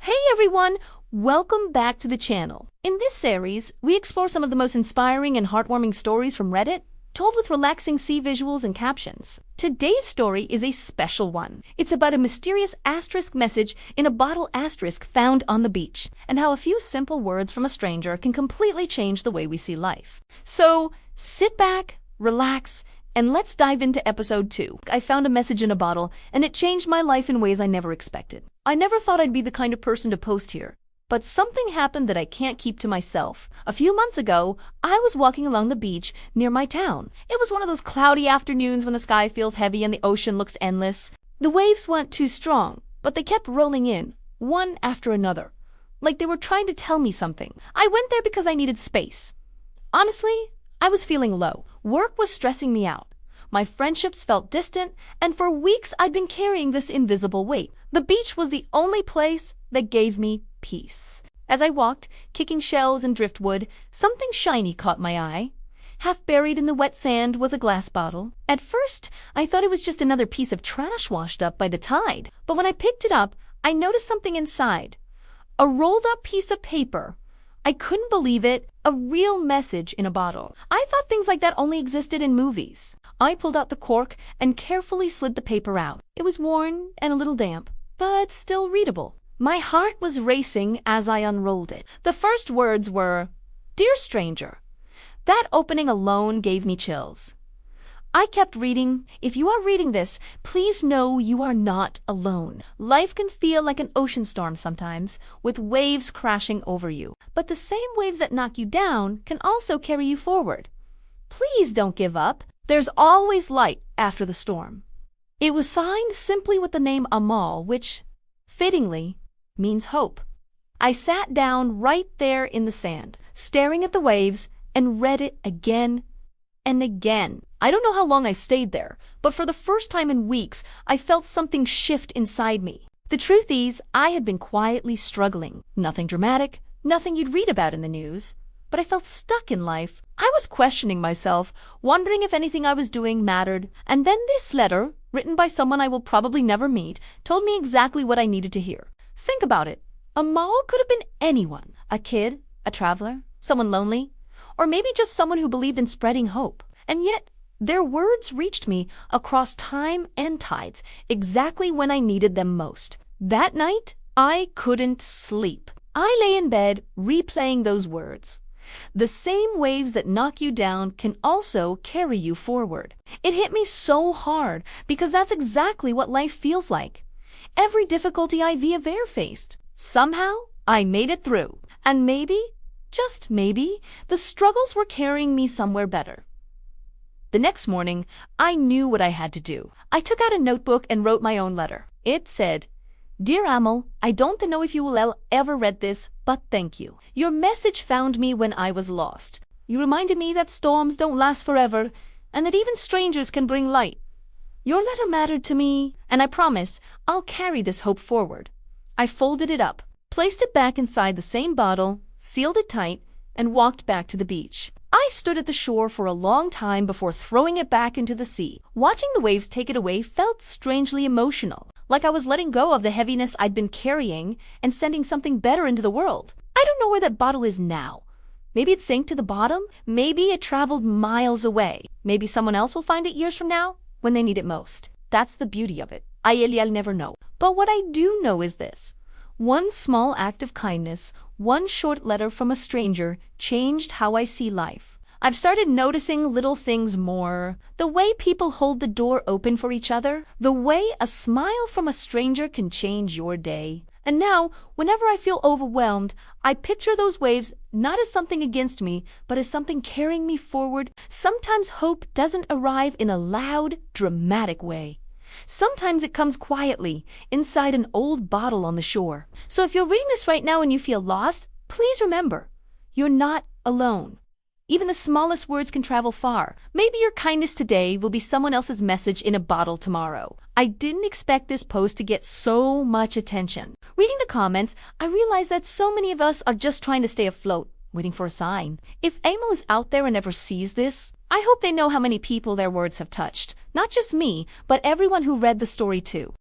Hey everyone! Welcome back to the channel. In this series, we explore some of the most inspiring and heartwarming stories from Reddit, told with relaxing sea visuals and captions. Today's story is a special one. It's about a mysterious asterisk message in a bottle asterisk found on the beach, and how a few simple words from a stranger can completely change the way we see life. So, sit back, relax, and let's dive into episode 2. I found a message in a bottle, and it changed my life in ways I never expected. I never thought I'd be the kind of person to post here, but something happened that I can't keep to myself. A few months ago, I was walking along the beach near my town. It was one of those cloudy afternoons when the sky feels heavy and the ocean looks endless. The waves weren't too strong, but they kept rolling in, one after another, like they were trying to tell me something. I went there because I needed space. Honestly, I was feeling low. Work was stressing me out. My friendships felt distant, and for weeks I'd been carrying this invisible weight. The beach was the only place that gave me peace. As I walked, kicking shells and driftwood, something shiny caught my eye. Half buried in the wet sand was a glass bottle. At first, I thought it was just another piece of trash washed up by the tide. But when I picked it up, I noticed something inside. A rolled-up piece of paper. I couldn't believe it. A real message in a bottle. I thought things like that only existed in movies. I pulled out the cork and carefully slid the paper out. It was worn and a little damp, but still readable. My heart was racing as I unrolled it. The first words were, "Dear stranger." That opening alone gave me chills. I kept reading. If you are reading this, please know you are not alone. Life can feel like an ocean storm sometimes, with waves crashing over you. But the same waves that knock you down can also carry you forward. Please don't give up. There's always light after the storm. It was signed simply with the name Amal, which, fittingly, means hope. I sat down right there in the sand, staring at the waves, and read it again and again. I don't know how long I stayed there, but for the first time in weeks, I felt something shift inside me. The truth is, I had been quietly struggling. Nothing dramatic, nothing you'd read about in the news, but I felt stuck in life. I was questioning myself, wondering if anything I was doing mattered, and then this letter, written by someone I will probably never meet, told me exactly what I needed to hear. Think about it. Amal could have been anyone. A kid, a traveler, someone lonely, or maybe just someone who believed in spreading hope. And yet, their words reached me across time and tides, exactly when I needed them most. That night, I couldn't sleep. I lay in bed, replaying those words. The same waves that knock you down can also carry you forward. It hit me so hard because that's exactly what life feels like. Every difficulty I've ever faced, somehow I made it through. And maybe, just maybe, the struggles were carrying me somewhere better. The next morning, I knew what I had to do. I took out a notebook and wrote my own letter. It said, "Dear Amal, I don't know if you will ever read this, but thank you. Your message found me when I was lost. You reminded me that storms don't last forever, and that even strangers can bring light. Your letter mattered to me, and I promise I'll carry this hope forward." I folded it up, placed it back inside the same bottle, sealed it tight, and walked back to the beach. I stood at the shore for a long time before throwing it back into the sea. Watching the waves take it away felt strangely emotional, like I was letting go of the heaviness I'd been carrying and sending something better into the world. I don't know where that bottle is now. Maybe it sank to the bottom. Maybe it traveled miles away. Maybe someone else will find it years from now when they need it most. That's the beauty of it. I'll never know. But what I do know is this. One small act of kindness, one short letter from a stranger, changed how I see life. I've started noticing little things more. The way people hold the door open for each other. The way a smile from a stranger can change your day. And now, whenever I feel overwhelmed, I picture those waves not as something against me, but as something carrying me forward. Sometimes hope doesn't arrive in a loud, dramatic way. Sometimes it comes quietly, inside an old bottle on the shore. So if you're reading this right now and you feel lost, please remember, you're not alone. Even the smallest words can travel far. Maybe your kindness today will be someone else's message in a bottle tomorrow. I didn't expect this post to get so much attention. Reading the comments, I realized that so many of us are just trying to stay afloat, waiting for a sign. If Amal is out there and never sees this, I hope they know how many people their words have touched. Not just me, but everyone who read the story too.